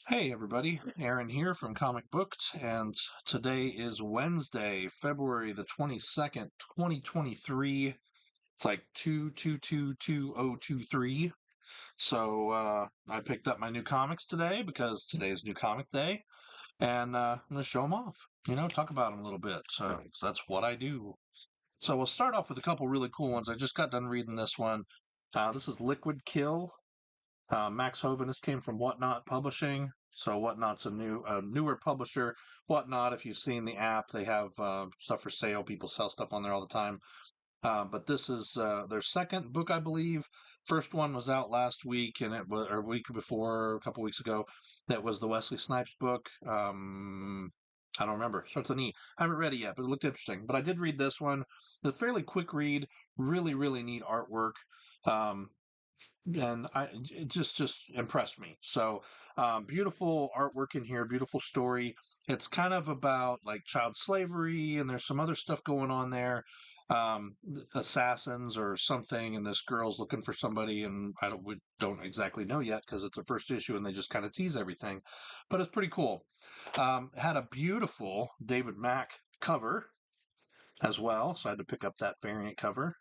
Hey everybody, Aaron here from Comic Booked, and today is Wednesday, February the 22nd, 2023. It's like 2222023. So I picked up my new comics today because today's new comic day, and I'm going to show them off, talk about them a little bit. So that's what I do. So we'll start off with a couple really cool ones. I just got done reading this one. This is Liquid Kill. Max Hovinus came from Whatnot Publishing. So Whatnot's a newer publisher. Whatnot, if you've seen the app, they have stuff for sale. People sell stuff on there all the time. But this is their second book, I believe. First one was out last week, and it was or a week before, a couple weeks ago. That was the Wesley Snipes book. I don't remember. Starts with an E. I haven't read it yet, but it looked interesting. But I did read this one. It's a fairly quick read. Really, really neat artwork. Um, and it just impressed me. So beautiful artwork in here, beautiful story. It's kind of about like child slavery, and there's some other stuff going on there. Assassins or something, and this girl's looking for somebody, and we don't exactly know yet because it's the first issue, and they just kind of tease everything. But it's pretty cool. Had a beautiful David Mack cover as well, so I had to pick up that variant cover.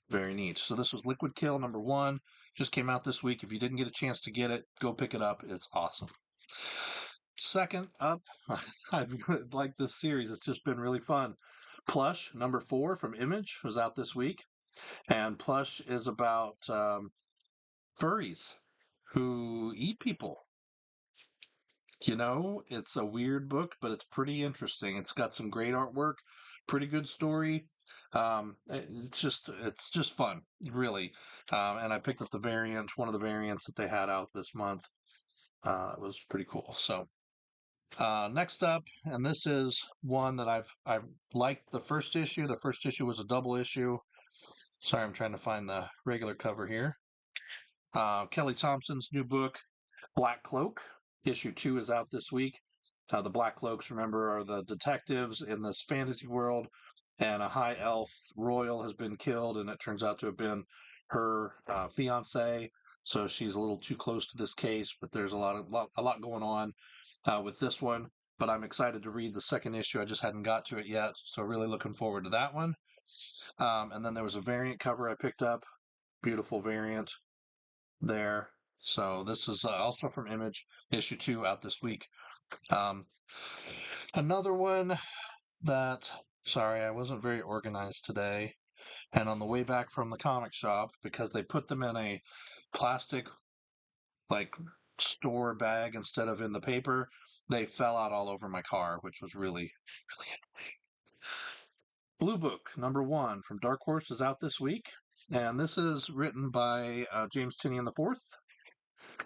Very neat. So this was Liquid Kill #1. Just came out this week. If you didn't get a chance to get it, go pick it up. It's awesome. Second up, I've liked this series. It's just been really fun. Plush #4 from Image was out this week, and Plush is about furries who eat people. It's a weird book, but it's pretty interesting. It's got some great artwork, pretty good story. It's just fun, really. And I picked up one of the variants that they had out this month. It was pretty cool. So next up, and this is one that I've liked the first issue. The first issue was a double issue. Sorry, I'm trying to find the regular cover here. Kelly Thompson's new book, Black Cloak. Issue 2 is out this week. The Black Cloaks, remember, are the detectives in this fantasy world, and a high elf royal has been killed, and it turns out to have been her fiance. So she's a little too close to this case, but there's a lot going on with this one. But I'm excited to read the second issue. I just hadn't got to it yet, so really looking forward to that one. And then there was a variant cover I picked up, beautiful variant there. So this is also from Image, issue 2 out this week. Um, Another one that, sorry, I wasn't very organized today. And on the way back from the comic shop, because they put them in a plastic, like, store bag instead of in the paper, they fell out all over my car, which was really, really annoying. Blue Book #1 from Dark Horse is out this week. And this is written by James Tynion IV.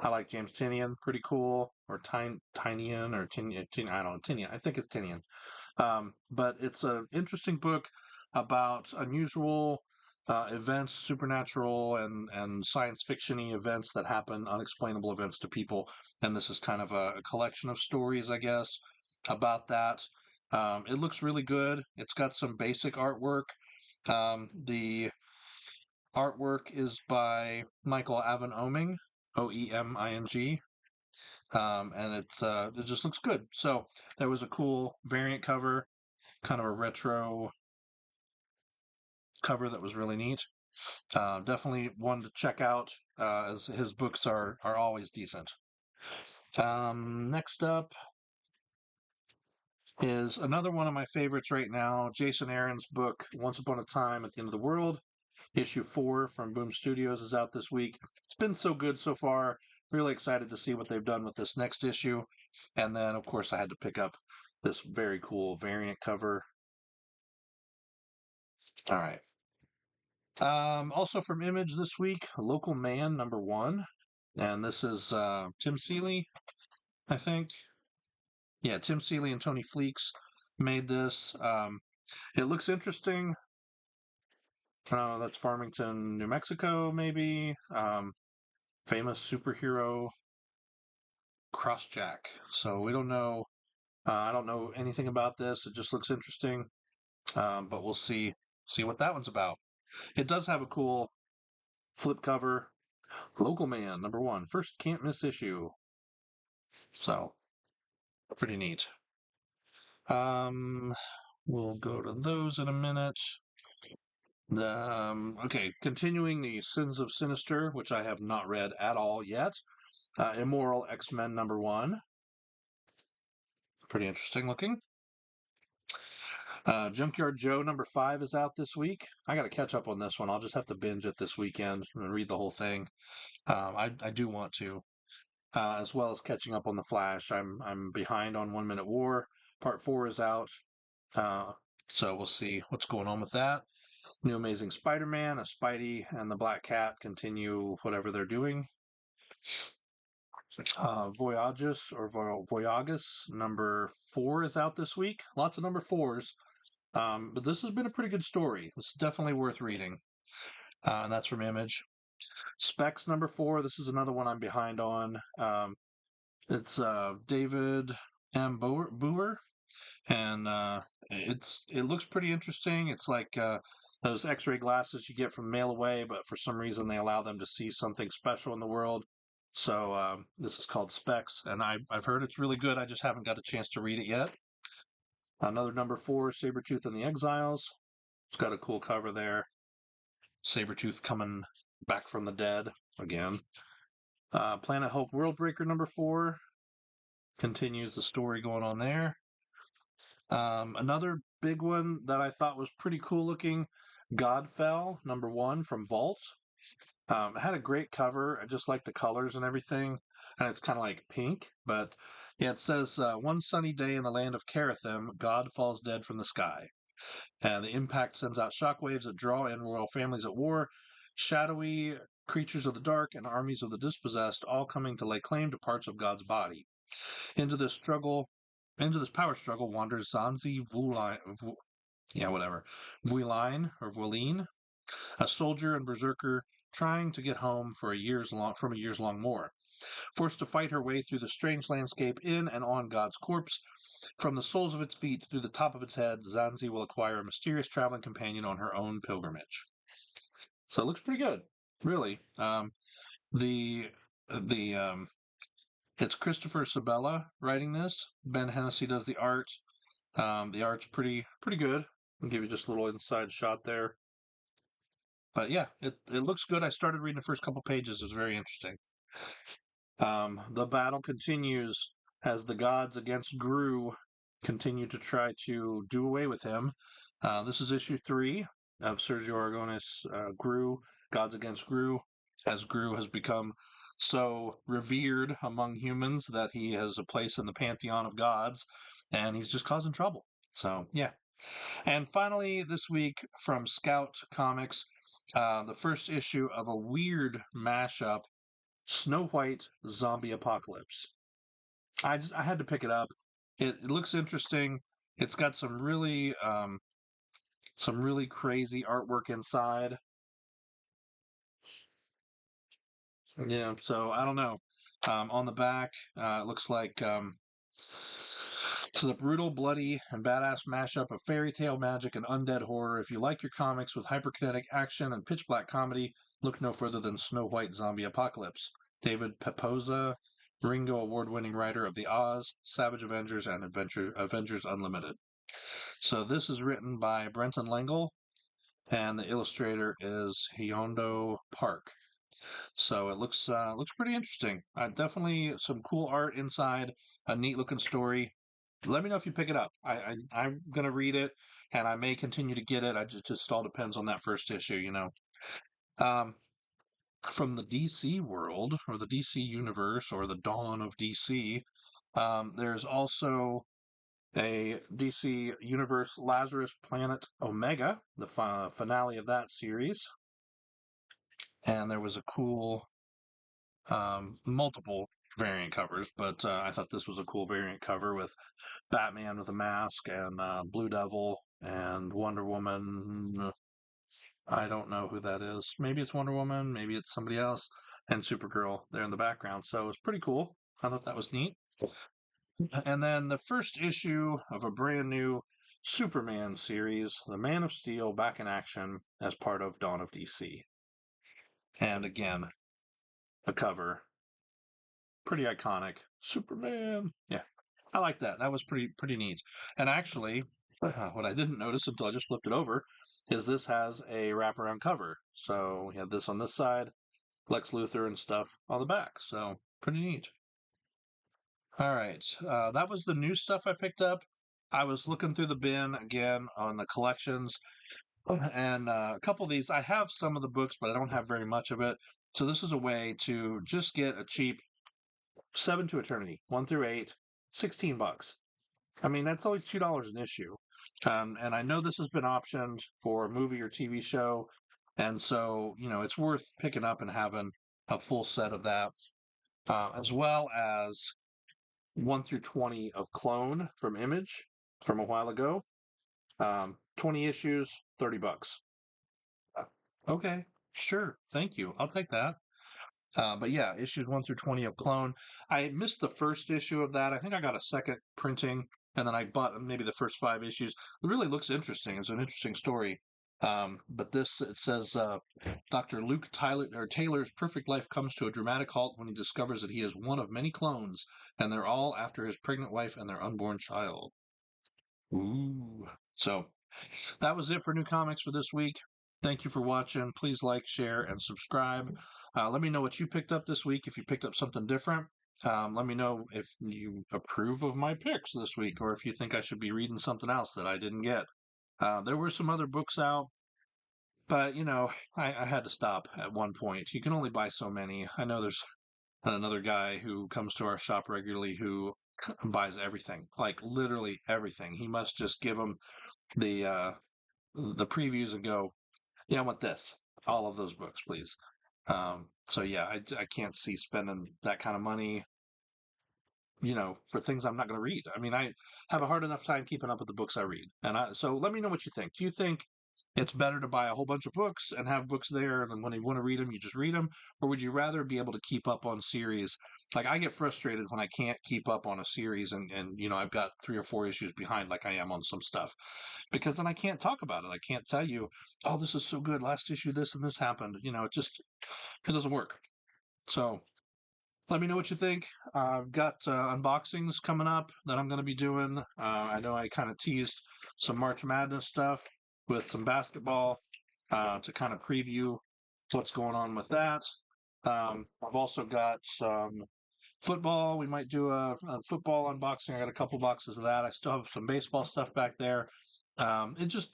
I like James Tynion, pretty cool, or Tynion, or Tynion, I don't know, Tynion. I think it's Tynion. But it's an interesting book about unusual events, supernatural and science fictiony events that happen, unexplainable events to people. And this is kind of a collection of stories, I guess, about that. It looks really good. It's got some basic artwork. The artwork is by Michael Avon Oeming, Oeming, and it just looks good. So there was a cool variant cover, kind of a retro cover that was really neat. Definitely one to check out, as his books are always decent. Next up is another one of my favorites right now, Jason Aaron's book, Once Upon a Time at the End of the World. Issue 4 from Boom Studios is out this week. It's been so good so far. Really excited to see what they've done with this next issue. And then, of course, I had to pick up this very cool variant cover. All right. Also from Image this week, Local Man #1. And this is Tim Seeley, I think. Yeah, Tim Seeley and Tony Fleeks made this. It looks interesting. That's Farmington, New Mexico, maybe. Famous superhero Crossjack. So we don't know. I don't know anything about this. It just looks interesting. But we'll see what that one's about. It does have a cool flip cover. Local Man #1, first can't miss issue. So pretty neat. Um, we'll go to those in a minute. Okay, continuing the Sins of Sinister, which I have not read at all yet. Immoral X-Men #1. Pretty interesting looking. Junkyard Joe #5 is out this week. I got to catch up on this one. I'll just have to binge it this weekend and read the whole thing. I do want to, as well as catching up on the Flash. I'm behind on 1 Minute War. Part 4 is out, uh, so we'll see what's going on with that. New Amazing Spider-Man, a Spidey, and the Black Cat continue whatever they're doing. Voyages or Voyagus #4 is out this week. Lots of #4s. But this has been a pretty good story. It's definitely worth reading. And that's from Image. Specs #4. This is another one I'm behind on. It's David M. Booher, and it looks pretty interesting. It's like those X-ray glasses you get from Mail Away, but for some reason they allow them to see something special in the world. So this is called Specs, and I've heard it's really good. I just haven't got a chance to read it yet. Another #4, Sabretooth and the Exiles. It's got a cool cover there. Sabretooth coming back from the dead again. Planet Hulk Worldbreaker #4 continues the story going on there. Another big one that I thought was pretty cool looking, Godfell #1 from Vault. It had a great cover. I just like the colors and everything. And it's kind of like pink, but yeah, it says, one sunny day in the land of Carathim, God falls dead from the sky. And the impact sends out shockwaves that draw in royal families at war, shadowy creatures of the dark, and armies of the dispossessed, all coming to lay claim to parts of God's body. Into this power struggle wanders Zanzi Vueline, a soldier and berserker trying to get home from a years-long war. Forced to fight her way through the strange landscape in and on God's corpse, from the soles of its feet through the top of its head, Zanzi will acquire a mysterious traveling companion on her own pilgrimage. So it looks pretty good, really. The the It's Christopher Sabella writing this. Ben Hennessy does the art. The art's pretty good. I'll give you just a little inside shot there. But yeah, it looks good. I started reading the first couple pages. It was very interesting. The battle continues as the gods against Gru continue to try to do away with him. This is issue 3 of Sergio Aragonés' Gru, Gods Against Gru, as Gru has become so revered among humans that he has a place in the pantheon of gods, and he's just causing trouble. So, yeah. And finally, this week from Scout Comics, the first issue of a weird mashup, Snow White Zombie Apocalypse. I had to pick it up. It looks interesting. It's got some really crazy artwork inside. Yeah, so I don't know. On the back, it looks like this is a brutal, bloody, and badass mashup of fairy tale magic and undead horror. If you like your comics with hyperkinetic action and pitch black comedy, look no further than Snow White Zombie Apocalypse. David Pepose, Ringo award-winning writer of The Oz, Savage Avengers, and Avengers Unlimited. So this is written by Brenton Langle, and the illustrator is Hyondo Park. So it looks pretty interesting. Definitely some cool art inside, a neat looking story. Let me know if you pick it up. I'm gonna read it, and I may continue to get it. I just all depends on that first issue, you know. Um, from the DC world or the DC universe or the dawn of DC, there's also a DC universe Lazarus Planet Omega, the finale of that series, and there was a cool multiple variant covers, but I thought this was a cool variant cover with Batman with a mask and Blue Devil and Wonder Woman. I don't know who that is. Maybe it's Wonder Woman, maybe it's somebody else, and Supergirl there in the background. So it's pretty cool. I thought that was neat. And then the first issue of a brand new Superman series, The Man of Steel, back in action as part of Dawn of DC. And again, a cover pretty iconic. Superman. Yeah, I like that. That was pretty neat. And actually, what I didn't notice until I just flipped it over is this has a wraparound cover. So we have this on this side, Lex Luthor and stuff on the back. So pretty neat. All right, that was the new stuff I picked up. I was looking through the bin again on the collections, and a couple of these. I have some of the books, but I don't have very much of it. So this is a way to just get a cheap Seven to Eternity, 1 through 8, $16. I mean, that's only $2 an issue. And I know this has been optioned for a movie or TV show. And so, it's worth picking up and having a full set of that, as well as 1 through 20 of Clone from Image from a while ago. 20 issues, $30. Okay, sure. Thank you. I'll take that. But yeah, issues 1 through 20 of Clone. I missed the first issue of that. I think I got a second printing, and then I bought maybe the first 5 issues. It really looks interesting. It's an interesting story. But this it says Dr. Luke Taylor's perfect life comes to a dramatic halt when he discovers that he is one of many clones, and they're all after his pregnant wife and their unborn child. Ooh. So that was it for new comics for this week. Thank you for watching. Please like, share, and subscribe. Let me know what you picked up this week. If you picked up something different, let me know if you approve of my picks this week, or if you think I should be reading something else that I didn't get. There were some other books out, but I had to stop at one point. You can only buy so many. I know there's another guy who comes to our shop regularly who buys everything, like literally everything. He must just give them the previews and go, yeah, I want this. All of those books, please. So yeah, I can't see spending that kind of money, for things I'm not going to read. I mean, I have a hard enough time keeping up with the books I read. So let me know what you think. Do you think it's better to buy a whole bunch of books and have books there, and then when you want to read them, you just read them? Or would you rather be able to keep up on series? Like, I get frustrated when I can't keep up on a series and I've got 3 or 4 issues behind like I am on some stuff, because then I can't talk about it. I can't tell you, oh, this is so good. Last issue, this and this happened. It doesn't work. So let me know what you think. I've got unboxings coming up that I'm going to be doing. I know I kind of teased some March Madness stuff with some basketball to kind of preview what's going on with that. I've also got some football. We might do a football unboxing. I got a couple boxes of that. I still have some baseball stuff back there. It just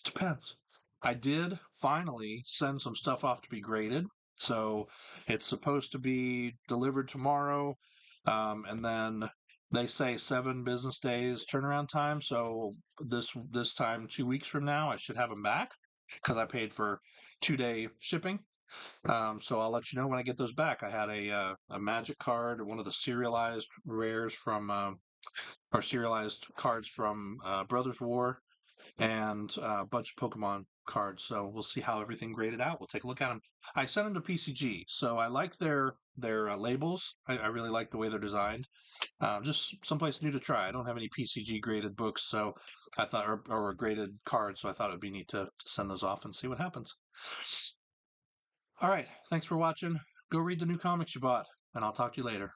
depends. I did finally send some stuff off to be graded. So it's supposed to be delivered tomorrow. And then they say 7 business days turnaround time. So this time, 2 weeks from now, I should have them back because I paid for 2-day shipping. So I'll let you know when I get those back. I had a magic card, one of the serialized rares from or serialized cards from Brothers War, and a bunch of Pokemon cards. So we'll see how everything graded out. We'll take a look at them. I sent them to PCG, so I like their labels. I really like the way they're designed. Just someplace new to try. I don't have any PCG graded books, so I thought, or graded cards, so I thought it would be neat to send those off and see what happens. All right, thanks for watching. Go read the new comics you bought, and I'll talk to you later.